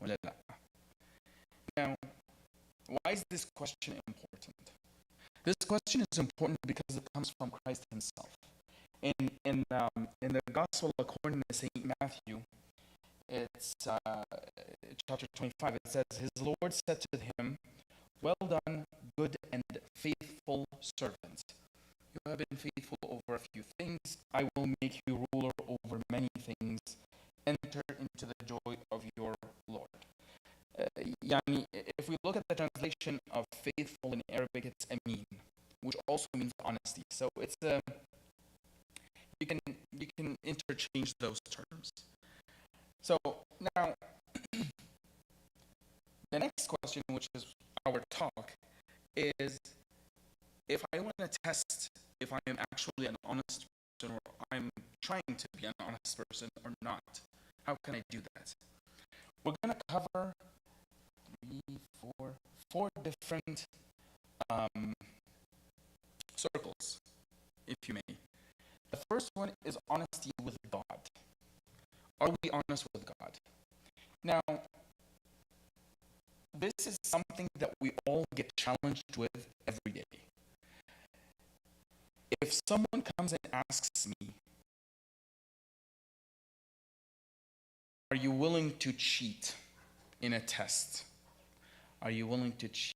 ولا لا? Now, why is this question important? This question is important because it comes from Christ himself. In the Gospel according to St. Matthew, it's chapter 25, it says, His Lord said to him, well done, good and faithful servant. You have been faithful over a few things. I will make you ruler over many things. Enter into the joy of your Lord. Yani, if we look at the translation of faithful in Arabic, it's amin, which also means honesty. So it's you can interchange those terms. So now, the next question, which is our talk, is if I want to test if I am actually an honest person or I'm trying to be an honest person or not, how can I do that? We're going to cover four different circles, if you may. The first one is honesty with God. Are we honest with God? Now, this is something that we all get challenged with every day. If someone comes and asks me, are you willing to cheat in a test? Are you willing to cheat?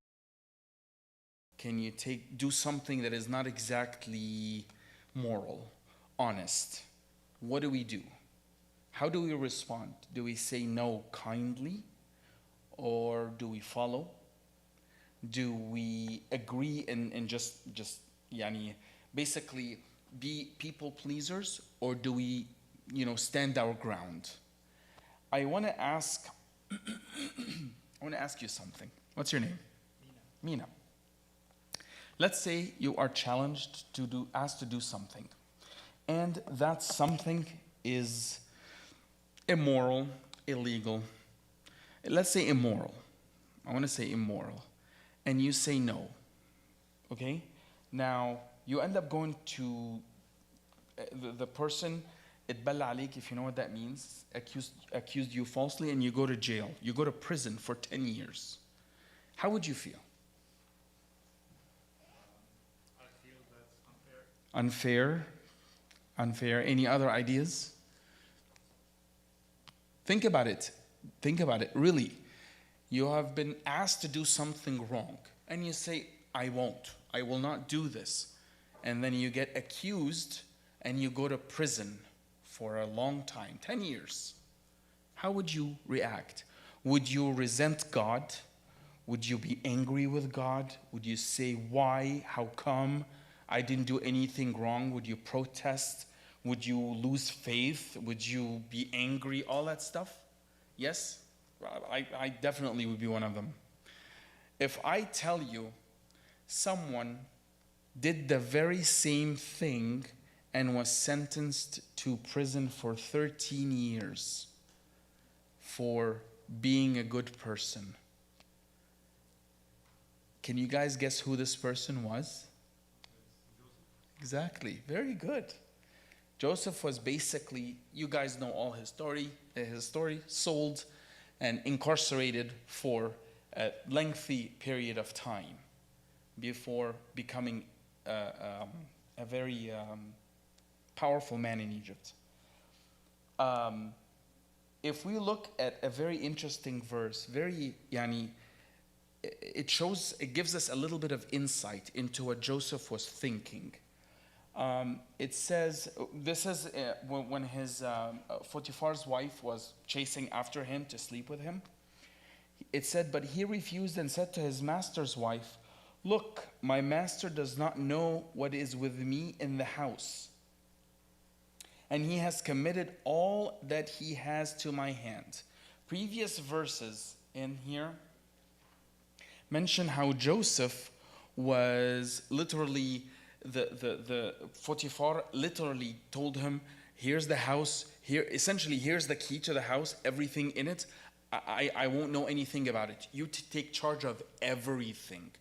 Can you do something that is not exactly moral, honest? What do we do? How do we respond? Do we say no kindly? Or do we follow? Do we agree and just yani, basically be people pleasers? Or do we, stand our ground? I want to ask you something. What's your name? Mina. Let's say you are challenged asked to do something. And that something is immoral, illegal. Let's say immoral. I want to say immoral. And you say no. Okay? Now, you end up going to the person, اتبلى عليك, if you know what that means, accused you falsely, and you go to jail. You go to prison for 10 years. How would you feel? I feel that's unfair. Unfair. Any other ideas? Think about it. Really. You have been asked to do something wrong, and you say, I won't. I will not do this. And then you get accused, and you go to prison for a long time, 10 years. How would you react? Would you resent God? Would you be angry with God? Would you say, why? How come? I didn't do anything wrong. Would you protest? Would you lose faith? Would you be angry? All that stuff? Yes? I definitely would be one of them. If I tell you someone did the very same thing and was sentenced to prison for 13 years for being a good person, can you guys guess who this person was? Exactly. Very good. Joseph was basically, you guys know all his story, sold and incarcerated for a lengthy period of time before becoming a very powerful man in Egypt. If we look at a very interesting verse, it gives us a little bit of insight into what Joseph was thinking. It says, this is when his Potiphar's wife was chasing after him to sleep with him. It said, but he refused and said to his master's wife, look, my master does not know what is with me in the house, and he has committed all that he has to my hand. Previous verses in here mention how Joseph was literally, the Potiphar literally told him, here's the house, here's the key to the house, everything in it. I won't know anything about it. You take charge of everything.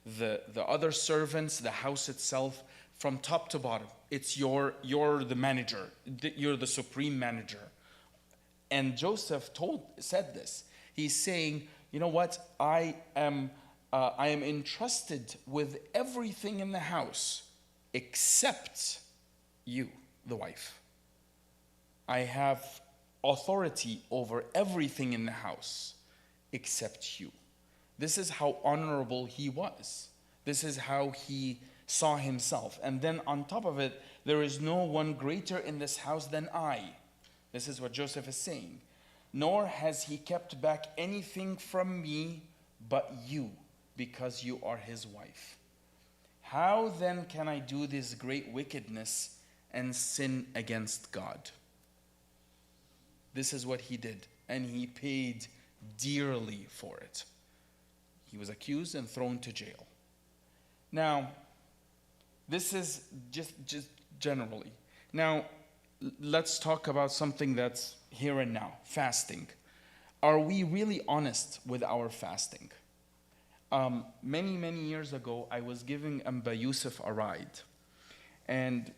The other servants, the house itself, from top to bottom. It's you're the manager. You're the supreme manager. And Joseph said this. He's saying, you know what? I am entrusted with everything in the house except you, the wife. I have authority over everything in the house except you. This is how honorable he was. This is how he saw himself. And then on top of it, there is no one greater in this house than I. This is what Joseph is saying. Nor has he kept back anything from me but you, because you are his wife. How then can I do this great wickedness and sin against God? This is what he did, and he paid dearly for it. He was accused and thrown to jail. Now, this is just generally. Now, let's talk about something that's here and now, fasting. Are we really honest with our fasting? Many years ago, I was giving Amba Yusuf a ride. And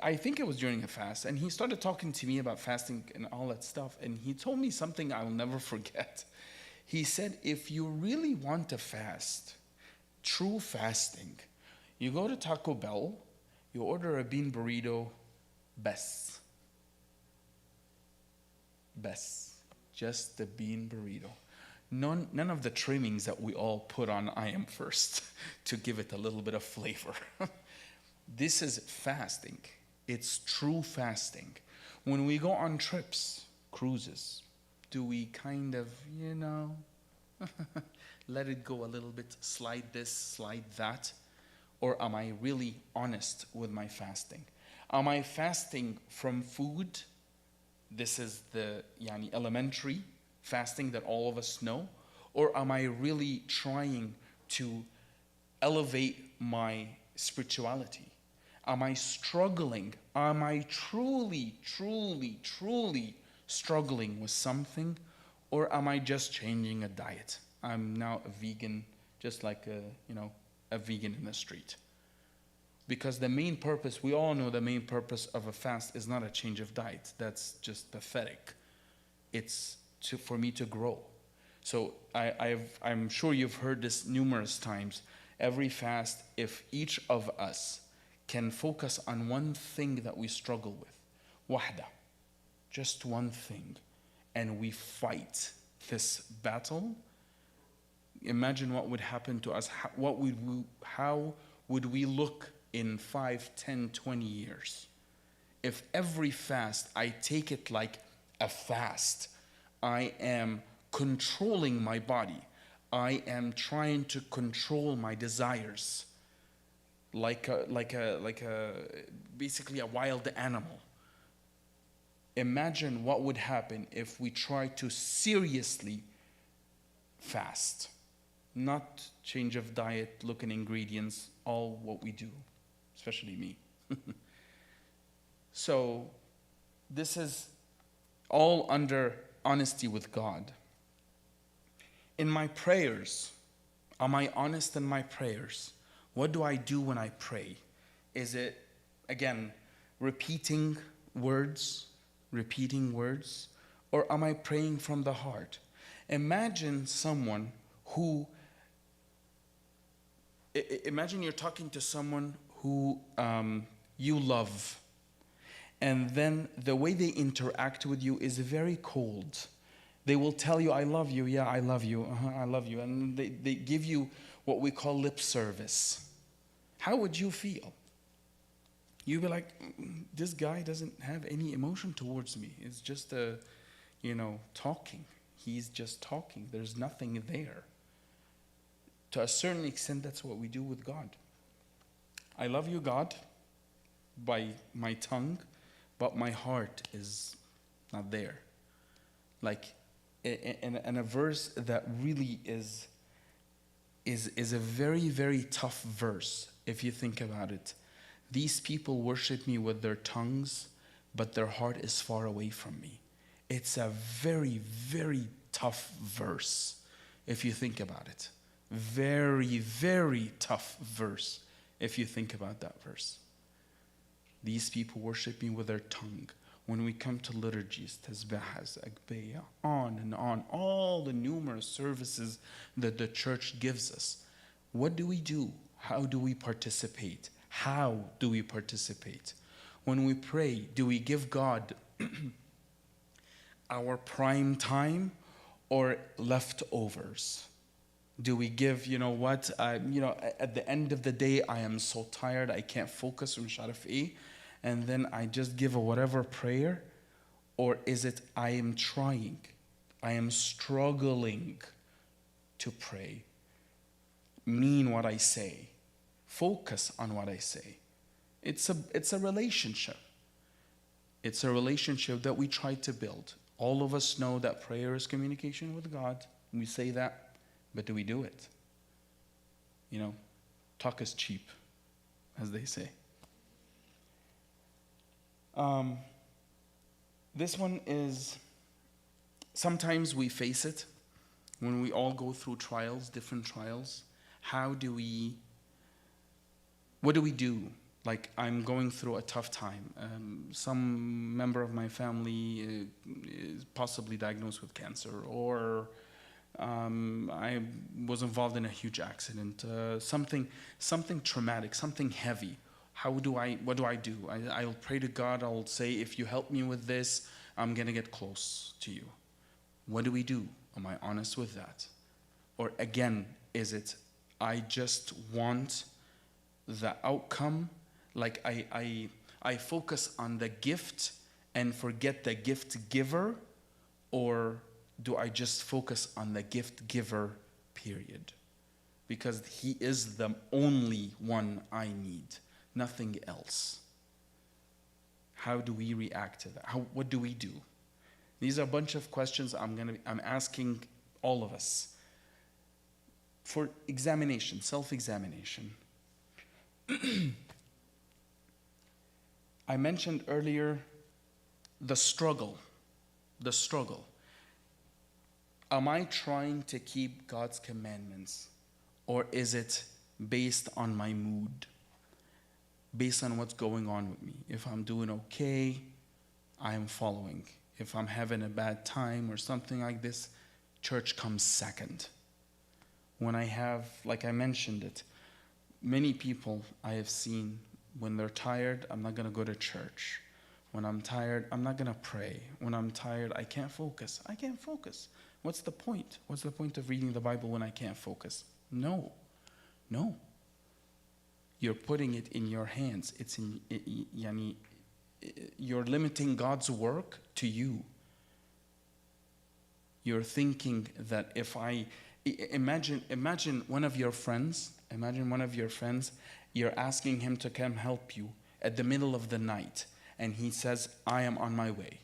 I think it was during a fast. And he started talking to me about fasting and all that stuff. And he told me something I'll never forget. He said, if you really want to fast, true fasting, you go to Taco Bell, you order a bean burrito, best. Just the bean burrito. None of the trimmings that we all put on I Am First to give it a little bit of flavor. This is fasting. It's true fasting. When we go on trips, cruises, do we kind of, let it go a little bit, slide this, slide that? Or am I really honest with my fasting? Am I fasting from food? This is the elementary fasting that all of us know? Or am I really trying to elevate my spirituality? Am I struggling? Am I truly struggling with something? Or am I just changing a diet? I'm now a vegan, just like a vegan in the street. Because the main purpose, we all know the main purpose of a fast is not a change of diet. That's just pathetic. It's for me to grow. So I'm sure you've heard this numerous times. Every fast, if each of us can focus on one thing that we struggle with, wahda, just one thing, and we fight this battle, imagine what would happen to us. How would we look in 5, 10, 20 years? If every fast, I take it like a fast, I am controlling my body. I am trying to control my desires like basically a wild animal. Imagine what would happen if we try to seriously fast. Not change of diet, look at ingredients, all what we do, especially me. So this is all under honesty with God. In my prayers, am I honest in my prayers? What do I do when I pray? Is it, again, repeating words? Or am I praying from the heart? Imagine someone who, imagine you're talking to someone who you love, and then the way they interact with you is very cold. They will tell you, I love you, yeah, I love you, I love you. And they give you what we call lip service. How would you feel? You'd be like, this guy doesn't have any emotion towards me. It's just talking. He's just talking. There's nothing there. To a certain extent, that's what we do with God. I love you, God, by my tongue, but my heart is not there. Like in a verse that really is a very, very tough verse, if you think about it. These people worship me with their tongues, but their heart is far away from me. It's a very, very tough verse, if you think about it. Very, very tough verse, if you think about that verse. These people worship me with their tongue. when we come to liturgies, tasbihas, akbiyah, on and on, all the numerous services that the church gives us, what do we do? How do we participate? How do we participate? When we pray, do we give God our prime time or leftovers? Do we give, you know what, at the end of the day, I am so tired, I can't focus on Sharif, and then I just give a whatever prayer? Or is it, I am trying, I am struggling to pray, mean what I say, focus on what I say? It's a relationship. It's a relationship that we try to build. All of us know that prayer is communication with God. We say that, but do we do it? You know, talk is cheap, as they say. This one is, sometimes we face it when we all go through trials, different trials. What do we do? Like, I'm going through a tough time. Some member of my family is possibly diagnosed with cancer, or I was involved in a huge accident, something traumatic, something heavy. What do I do? I'll pray to God. I'll say, if you help me with this, I'm going to get close to you. What do we do? Am I honest with that? Or again, is it, I just want the outcome? Like I focus on the gift and forget the gift giver? Or do I just focus on the gift giver, period? Because he is the only one I need, nothing else. How do we react to that? What do we do? These are a bunch of questions I'm asking all of us for examination, self-examination. I mentioned earlier the struggle. Am I trying to keep God's commandments, or is it based on my mood, based on what's going on with me? If I'm doing okay, I am following. If I'm having a bad time or something like this, church comes second. When I have, like I mentioned it, many people I have seen, when they're tired, I'm not going to go to church. When I'm tired, I'm not going to pray. When I'm tired, I can't focus. What's the point? What's the point of reading the Bible when I can't focus? No. You're putting it in your hands. You're limiting God's work to you. You're thinking that if I imagine one of your friends, you're asking him to come help you at the middle of the night, and he says, I am on my way.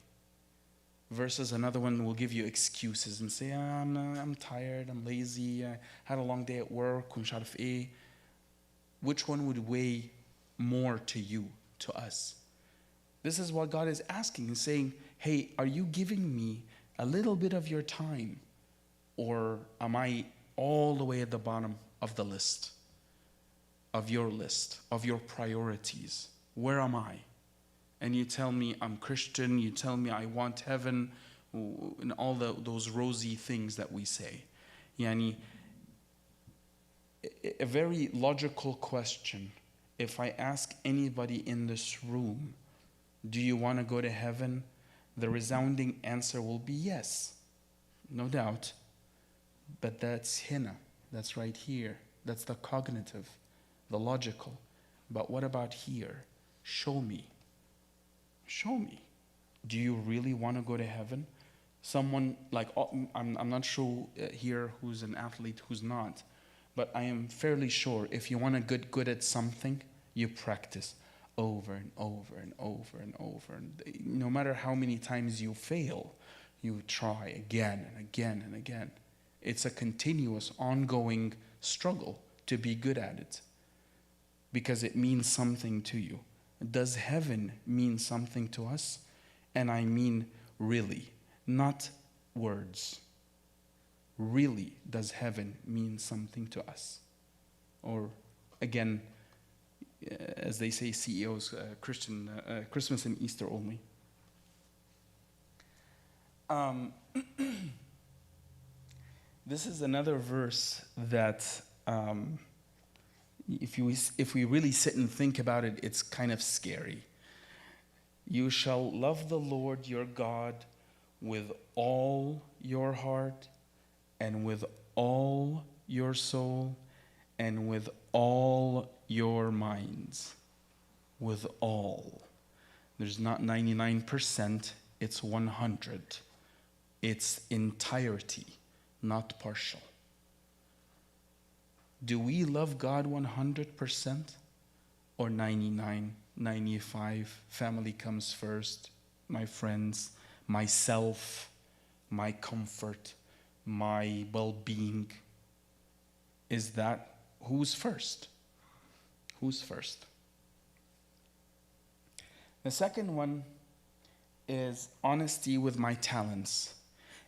Versus another one will give you excuses and say, I'm tired, I'm lazy, I had a long day at work, which one would weigh more to you, to us? This is what God is asking and saying, hey, are you giving me a little bit of your time, or am I all the way at the bottom of the list, of your priorities? Where am I? And you tell me I'm Christian, you tell me I want heaven, and all those rosy things that we say. A very logical question. If I ask anybody in this room, do you want to go to heaven? The resounding answer will be yes, no doubt. But that's hina, that's right here. That's the cognitive, the logical. But what about here? Show me. Do you really want to go to heaven? Someone like, I'm not sure here who's an athlete, who's not, but I am fairly sure if you want to get good at something, you practice over and over and over and over. And no matter how many times you fail, you try again and again and again. It's a continuous, ongoing struggle to be good at it, because it means something to you. Does heaven mean something to us? And I mean really, not words. Really, does heaven mean something to us? Or again, as they say, CEOs, Christmas and Easter only. Um, this is another verse that, if we really sit and think about it, it's kind of scary. You shall love the Lord your God with all your heart and with all your soul and with all your minds. With all. There's not 99%, it's 100. It's entirety, not partial. Do we love God 100% or 99, 95? Family comes first, my friends, myself, my comfort, my well-being. Is that who's first? Who's first? The second one is honesty with my talents.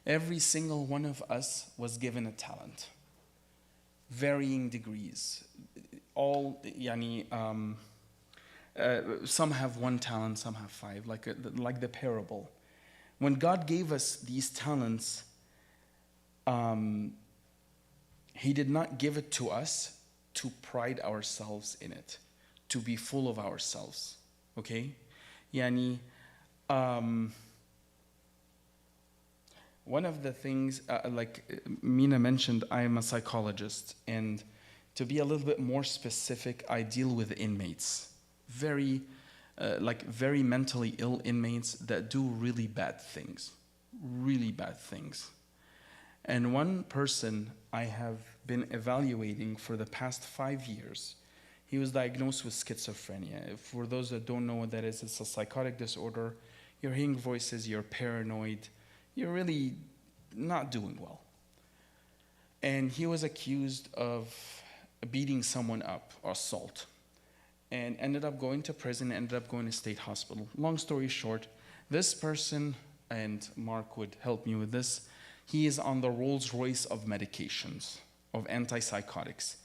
Every single one of us was given a talent. Varying degrees. All, some have one talent, some have five, like the parable. When God gave us these talents, He did not give it to us to pride ourselves in it, to be full of ourselves. Okay? One of the things, like Mina mentioned, I am a psychologist, and to be a little bit more specific, I deal with inmates, very mentally ill inmates that do really bad things. And one person I have been evaluating for the past 5 years, he was diagnosed with schizophrenia. For those that don't know what that is, it's a psychotic disorder. You're hearing voices, you're paranoid, you're really not doing well. And he was accused of beating someone up, assault, and ended up going to prison, ended up going to state hospital. Long story short, this person, and Mark would help me with this, he is on the Rolls Royce of medications, of antipsychotics,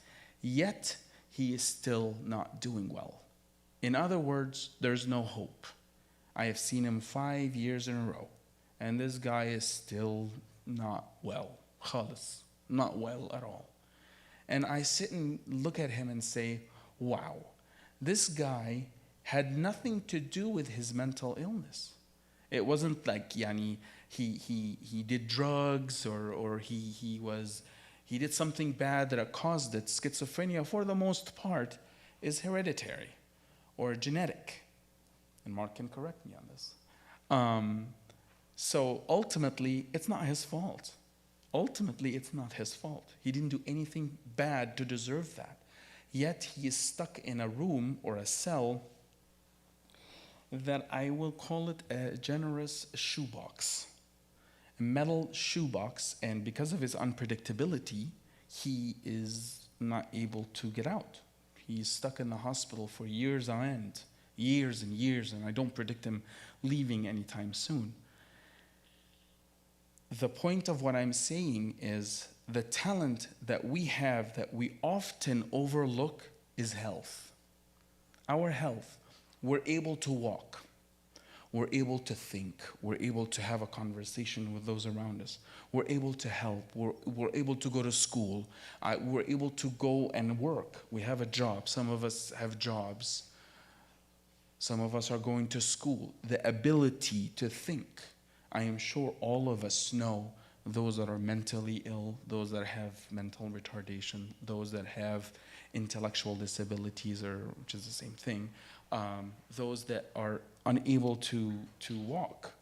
yet he is still not doing well. In other words, there's no hope. I have seen him 5 years in a row, and this guy is still not well. Khalis, not well at all. And I sit and look at him and say, wow, this guy had nothing to do with his mental illness. It wasn't like he did drugs or he did something bad that caused it. Schizophrenia, for the most part, is hereditary or genetic. And Mark can correct me on this. So ultimately, it's not his fault. He didn't do anything bad to deserve that. Yet he is stuck in a room or a cell that I will call it a generous shoebox. A metal shoebox, and because of his unpredictability, he is not able to get out. He's stuck in the hospital for years on end. Years and years, and I don't predict him leaving anytime soon. The point of what I'm saying is the talent that we have that we often overlook is health. Our health. We're able to walk. We're able to think. We're able to have a conversation with those around us. We're able to help. We're able to go to school. We're able to go and work. We have a job. Some of us have jobs. Some of us are going to school. The ability to think. I am sure all of us know those that are mentally ill, those that have mental retardation, those that have intellectual disabilities, which is the same thing, those that are unable to walk.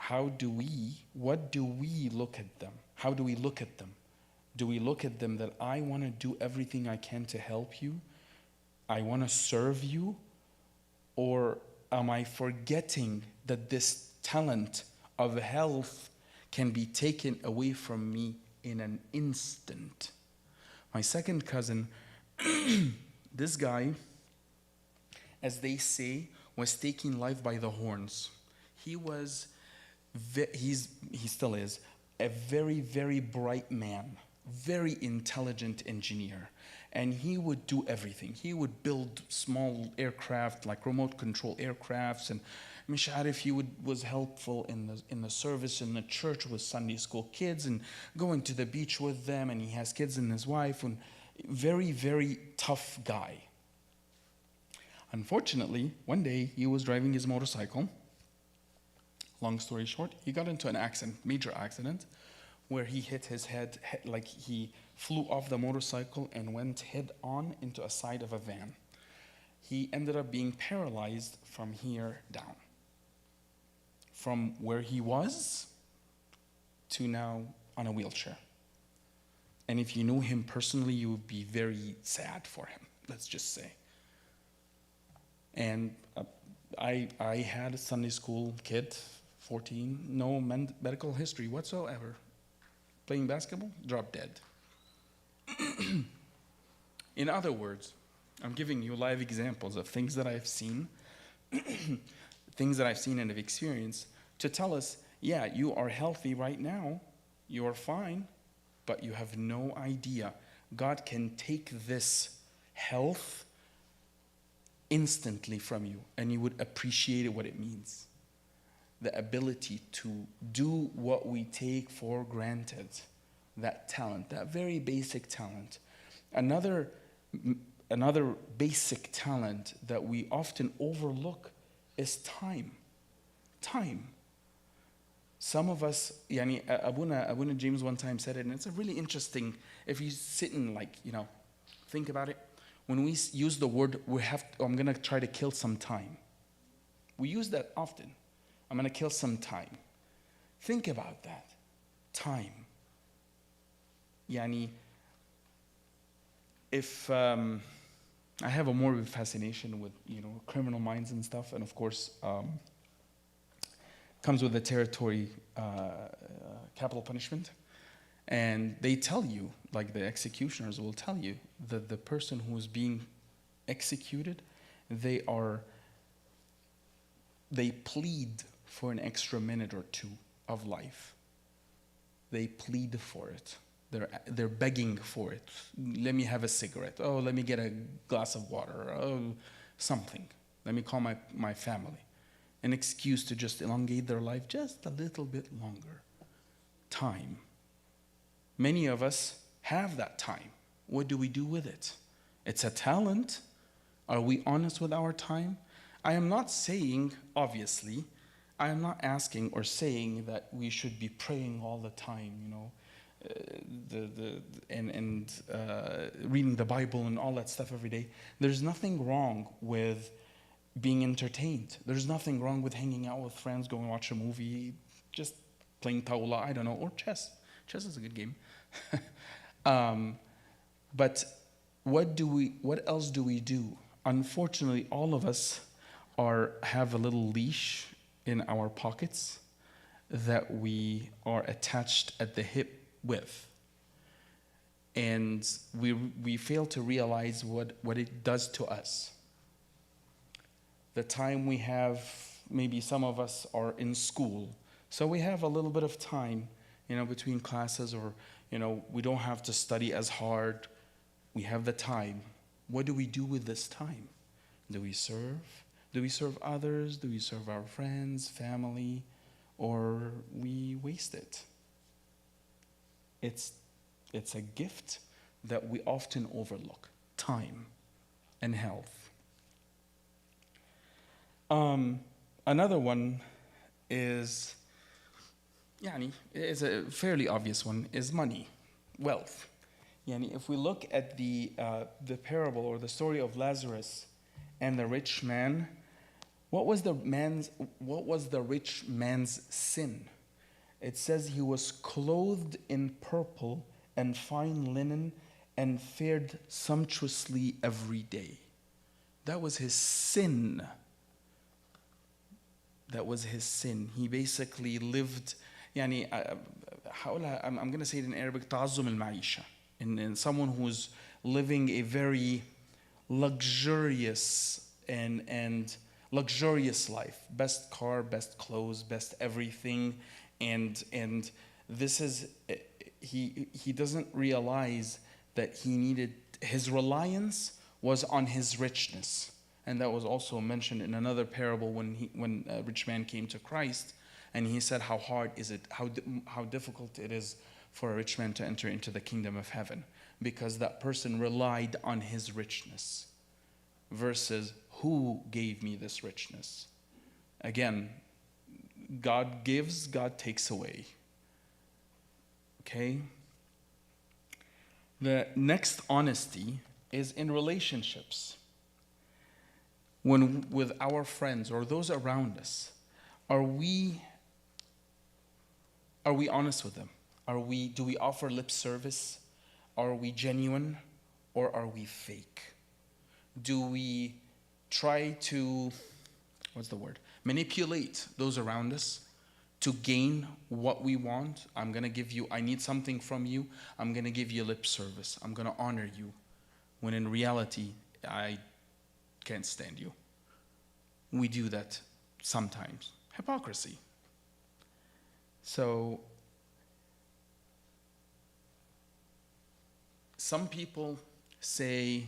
What do we look at them? How do we look at them? Do we look at them that I want to do everything I can to help you? I want to serve you? Or am I forgetting that this talent of health can be taken away from me in an instant? My second cousin, this guy, as they say, was taking life by the horns. He still is, a very, very bright man, very intelligent engineer. And he would do everything. He would build small aircraft, like remote control aircrafts, and مش عارف, he was helpful in the service in the church with Sunday school kids and going to the beach with them, and he has kids and his wife, and very, very tough guy. Unfortunately, one day he was driving his motorcycle. Long story short, he got into an accident, major accident, where he hit his head, like he flew off the motorcycle and went head on into a side of a van. He ended up being paralyzed from here down. From where he was to now on a wheelchair. And if you knew him personally, you would be very sad for him, let's just say. And I had a Sunday school kid, 14, no medical history whatsoever. Playing basketball, drop dead. In other words, I'm giving you live examples of things that I've seen, things that I've seen and have experienced, to tell us, yeah, you are healthy right now, you are fine, but you have no idea. God can take this health instantly from you, and you would appreciate what it means. The ability to do what we take for granted, that talent, that very basic talent. Another basic talent that we often overlook is time. Time. Some of us, yani Abuna James one time said it, and it's a really interesting, if you sit and think about it. When we use the word, I'm gonna try to kill some time. We use that often. I'm gonna kill some time. Think about that. Time. Yani, if I have a morbid fascination with criminal minds and stuff, and of course comes with the territory capital punishment, and they tell you, like the executioners will tell you, that the person who is being executed, they plead for an extra minute or two of life. They plead for it. They're begging for it. Let me have a cigarette. Oh, let me get a glass of water. Oh, something. Let me call my family. An excuse to just elongate their life just a little bit longer. Time. Many of us have that time. What do we do with it? It's a talent. Are we honest with our time? I am not saying, obviously, I am not asking or saying that we should be praying all the time, reading the Bible and all that stuff every day. There's nothing wrong with being entertained. There's nothing wrong with hanging out with friends, going to watch a movie, just playing tawla, I don't know, or chess. Chess is a good game. But what else do we do? Unfortunately, all of us have a little leash in our pockets that we are attached at the hip with. And we fail to realize what it does to us. The time we have, maybe some of us are in school, so we have a little bit of time, between classes, or, we don't have to study as hard. We have the time. What do we do with this time? Do we serve? Do we serve others? Do we serve our friends, family, or we waste it? It's a gift that we often overlook, time and health. Another one is a fairly obvious one, is money, wealth. If we look at the parable or the story of Lazarus and the rich man, what was the rich man's sin? It says he was clothed in purple and fine linen and fared sumptuously every day. That was his sin. That was his sin. He basically lived, I'm going to say it in Arabic, تعظم المعيشة. And someone who's living a very luxurious and luxurious life. Best car, best clothes, best everything. And this is, he doesn't realize that his reliance was on his richness. And that was also mentioned in another parable when a rich man came to Christ, and he said, how hard is it, how difficult it is for a rich man to enter into the kingdom of heaven, because that person relied on his richness versus who gave me this richness. Again, God gives, God takes away. Okay? The next honesty is in relationships. When with our friends or those around us, are we honest with them? Do we offer lip service? Are we genuine or are we fake? Do we try to, manipulate those around us to gain what we want? I need something from you. I'm going to give you lip service. I'm going to honor you. When in reality, I can't stand you. We do that sometimes. Hypocrisy. So, some people say,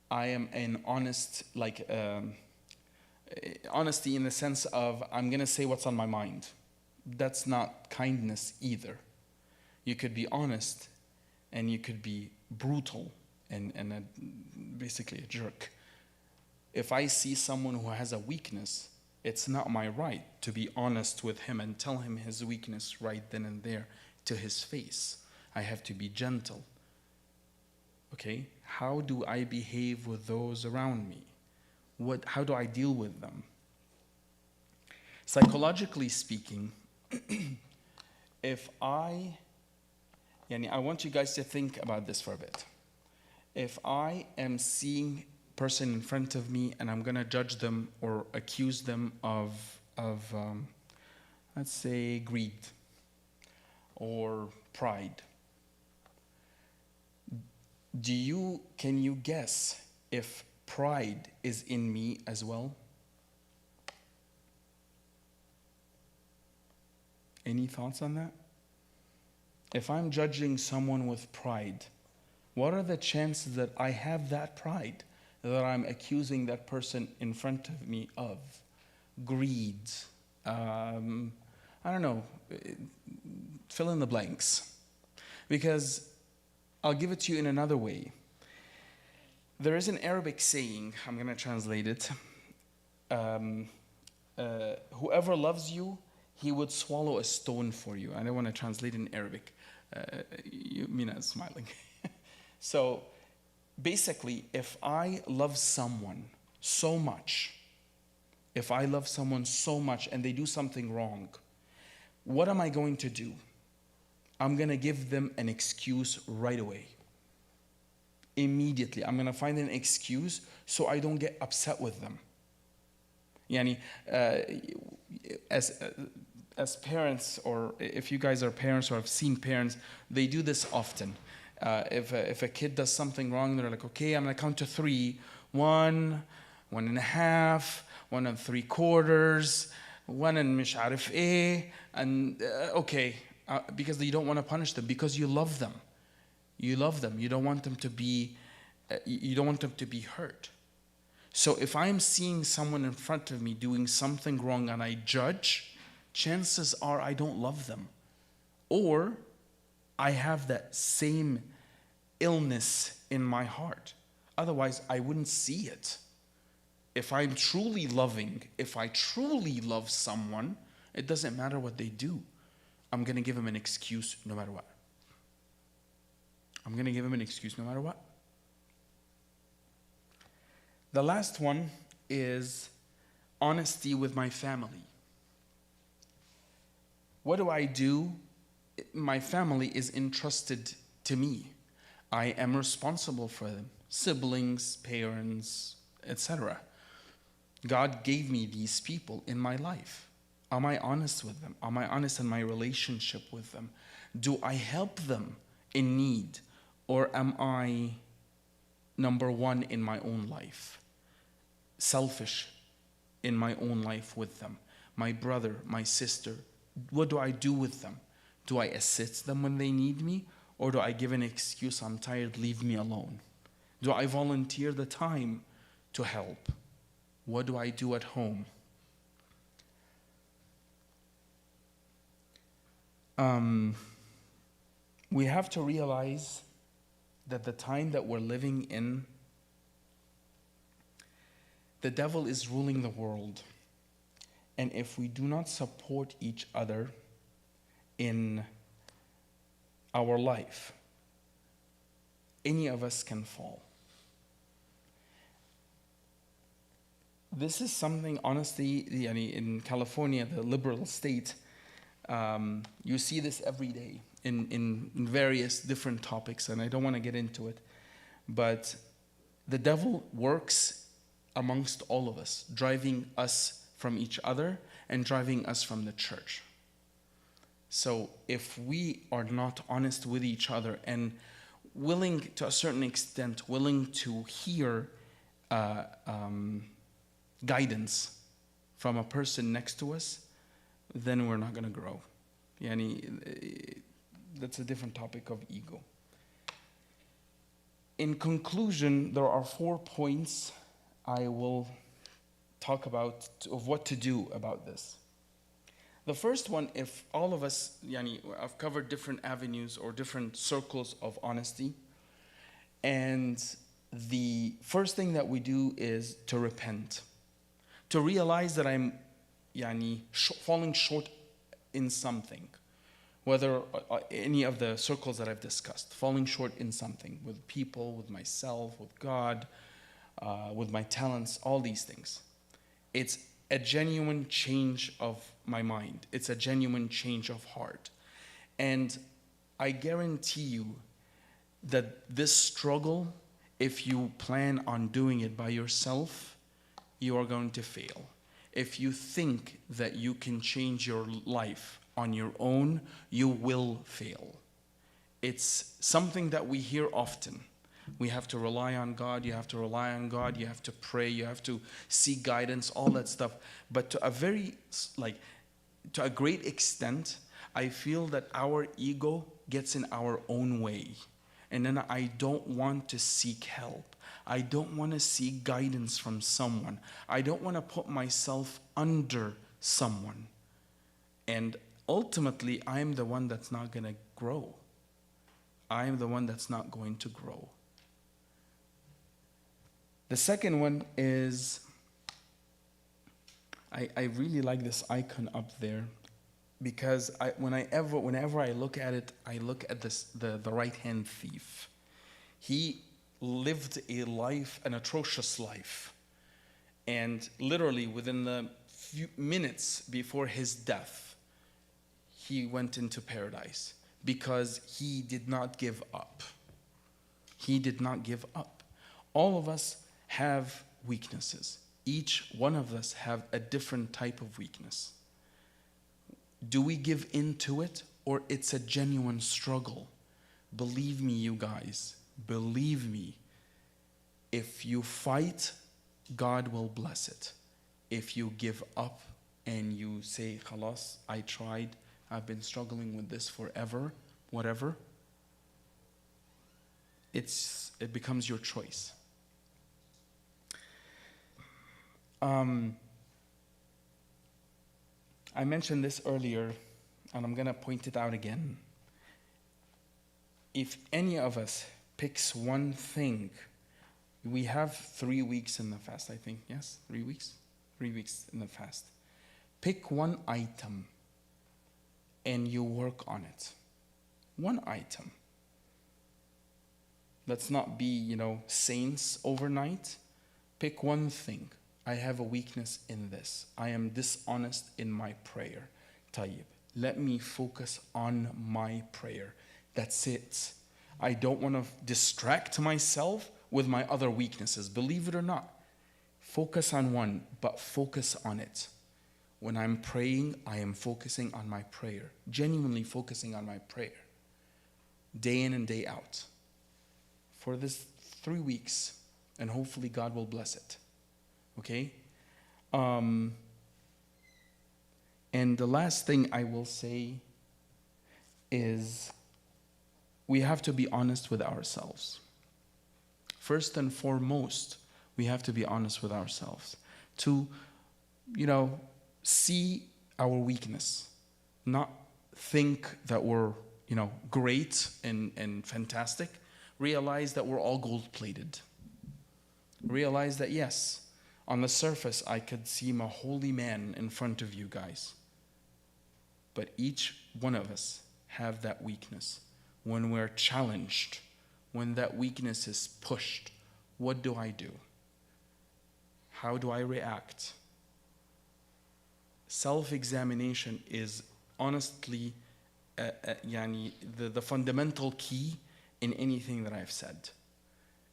I am an honest, honesty in the sense of, I'm going to say what's on my mind. That's not kindness either. You could be honest and you could be brutal and basically a jerk. If I see someone who has a weakness, it's not my right to be honest with him and tell him his weakness right then and there to his face. I have to be gentle. Okay? How do I behave with those around me? How do I deal with them? Psychologically speaking, I want you guys to think about this for a bit. If I am seeing a person in front of me and I'm going to judge them or accuse them of let's say, greed or pride, can you guess if pride is in me as well? Any thoughts on that? If I'm judging someone with pride, what are the chances that I have that pride, that I'm accusing that person in front of me of greed? I don't know, fill in the blanks. Because I'll give it to you in another way. There is an Arabic saying, I'm going to translate it. Whoever loves you, he would swallow a stone for you. I don't want to translate in Arabic. Mina is smiling. So basically, if I love someone so much, and they do something wrong, what am I going to do? I'm going to give them an excuse right away. Immediately. I'm going to find an excuse so I don't get upset with them. As parents, or if you guys are parents or have seen parents, they do this often. If a kid does something wrong, they're like, okay, I'm going to count to 3. 1, 1.5, 1 3/4, 1 and مش عارف إيه, and okay, because you don't want to punish them, because you love them. You love them. You don't want them to be hurt. So if I'm seeing someone in front of me doing something wrong and I judge, chances are I don't love them. Or I have that same illness in my heart. Otherwise, I wouldn't see it. If I'm truly loving, if I truly love someone, it doesn't matter what they do. I'm going to give them an excuse no matter what. The last one is honesty with my family. What do I do? My family is entrusted to me. I am responsible for them. Siblings, parents, etc. God gave me these people in my life. Am I honest with them? Am I honest in my relationship with them? Do I help them in need? Or am I number one in my own life? Selfish in my own life with them. My brother, my sister, what do I do with them? Do I assist them when they need me? Or do I give an excuse, I'm tired, leave me alone? Do I volunteer the time to help? What do I do at home? We have to realize that the time that we're living in, the devil is ruling the world. And if we do not support each other in our life, any of us can fall. This is something, honestly, in California, the liberal state, you see this every day in various different topics, and I don't want to get into it. But the devil works amongst all of us, driving us from each other and driving us from the church. So if we are not honest with each other and willing, to a certain extent, willing to hear guidance from a person next to us, then we're not going to grow. That's a different topic of ego. In conclusion, there are 4 points I will talk about of what to do about this. The first one, if all of us, I've covered different avenues or different circles of honesty, and the first thing that we do is to repent, to realize that I'm falling short in something, whether any of the circles that I've discussed, falling short in something, with people, with myself, with God, with my talents, all these things. It's a genuine change of my mind. It's a genuine change of heart. And I guarantee you that this struggle, if you plan on doing it by yourself, you are going to fail. If you think that you can change your life on your own, you will fail. It's something that we hear often. We have to rely on God, you have to rely on God, you have to pray, you have to seek guidance, all that stuff. But to a great extent, I feel that our ego gets in our own way. And then I don't want to seek help. I don't want to seek guidance from someone. I don't want to put myself under someone. And ultimately, I am the one that's not going to grow. I am the one that's not going to grow. The second one is, I really like this icon up there, because whenever I look at it, I look at the right-hand thief. He lived a life, an atrocious life. And literally within the few minutes before his death, he went into paradise because he did not give up. He did not give up. All of us have weaknesses. Each one of us have a different type of weakness. Do we give into it, or it's a genuine struggle? Believe me, you guys, believe me. If you fight, God will bless it. If you give up and you say, "Khalas, I tried, I've been struggling with this forever," whatever, it becomes your choice. I mentioned this earlier, and I'm going to point it out again. If any of us picks one thing, we have 3 weeks in the fast, I think. Yes, 3 weeks? 3 weeks in the fast. Pick one item and you work on it. One item. Let's not be, saints overnight. Pick one thing. I have a weakness in this. I am dishonest in my prayer. Tayyib, let me focus on my prayer. That's it. I don't want to distract myself with my other weaknesses. Believe it or not. Focus on one, but focus on it. When I'm praying, I am focusing on my prayer. Genuinely focusing on my prayer. Day in and day out. For this 3 weeks. And hopefully God will bless it. Okay? And the last thing I will say is we have to be honest with ourselves. First and foremost, we have to be honest with ourselves. to, see our weakness, not think that we're, great and fantastic. Realize that we're all gold-plated. Realize that, yes, on the surface, I could seem a holy man in front of you guys. But each one of us have that weakness. When we're challenged, when that weakness is pushed, what do I do? How do I react? Self-examination is honestly the fundamental key in anything that I've said.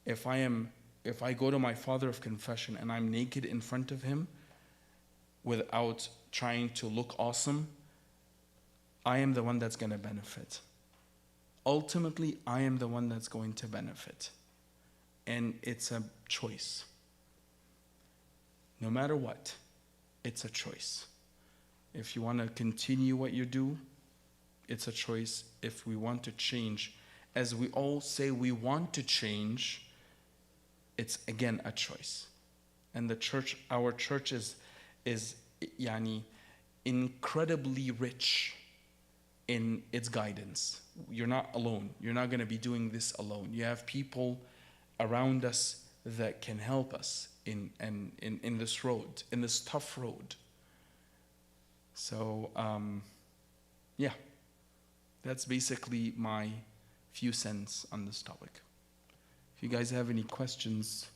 If I go to my father of confession and I'm naked in front of him without trying to look awesome, I am the one that's going to benefit. Ultimately, I am the one that's going to benefit. And it's a choice. No matter what, it's a choice. If you want to continue what you do, it's a choice. If we want to change, as we all say we want to change, it's again a choice. And the church, our church is incredibly rich in its guidance. You're not alone. You're not going to be doing this alone. You have people around us that can help us in this road, in this tough road. So, that's basically my few cents on this topic. If you guys have any questions,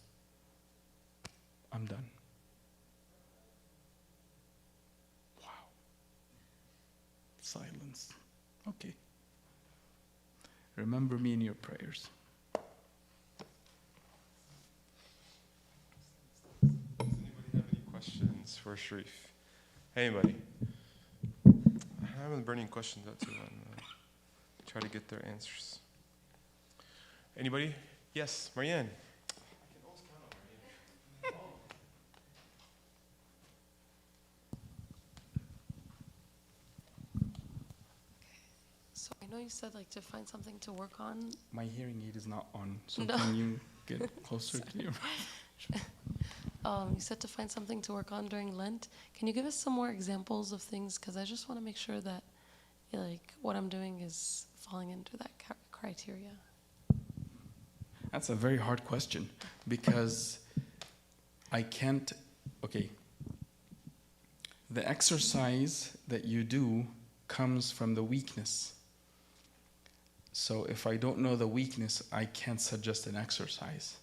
I'm done. Wow. Silence. Okay. Remember me in your prayers. Does anybody have any questions for Sherif? Hey, anybody? I have a burning question that too. Try to get their answers. Anybody? Yes, Marianne. I can always count on Marianne. So I know you said to find something to work on. My hearing aid is not on, so No. can you get closer to your... You said to find something to work on during Lent. Can you give us some more examples of things? Because I just want to make sure that what I'm doing is falling into that criteria. That's a very hard question because I can't... Okay. The exercise that you do comes from the weakness. So if I don't know the weakness, I can't suggest an exercise.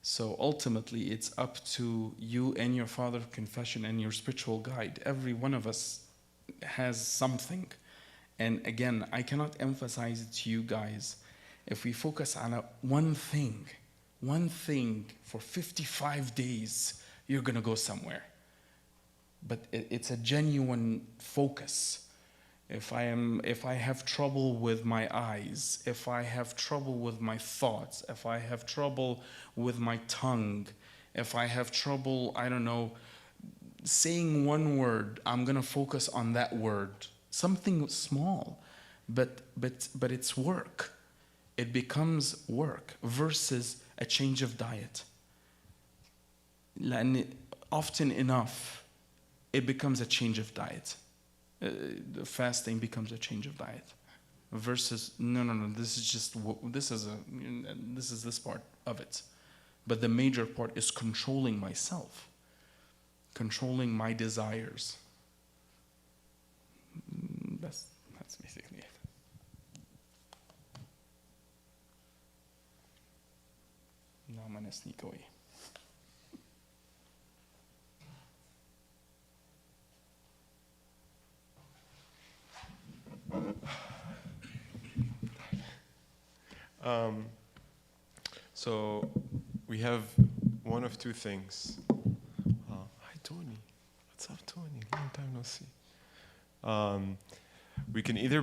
So ultimately, it's up to you and your father of confession and your spiritual guide. Every one of us has something. And again, I cannot emphasize it to you guys. If we focus on one thing for 55 days, you're going to go somewhere. But it's a genuine focus. If I have trouble with my eyes, if I have trouble with my thoughts, if I have trouble with my tongue, if I have trouble, saying one word, I'm gonna focus on that word. Something small, but it's work. It becomes work versus a change of diet. Often enough, it becomes a change of diet. The fasting becomes a change of diet versus no, this is this part of it, but the major part is controlling myself, controlling my desires. That's basically it. Now I'm gonna sneak away. So we have one of two things. Hi, Tony. What's up, Tony? Long time no see. We can either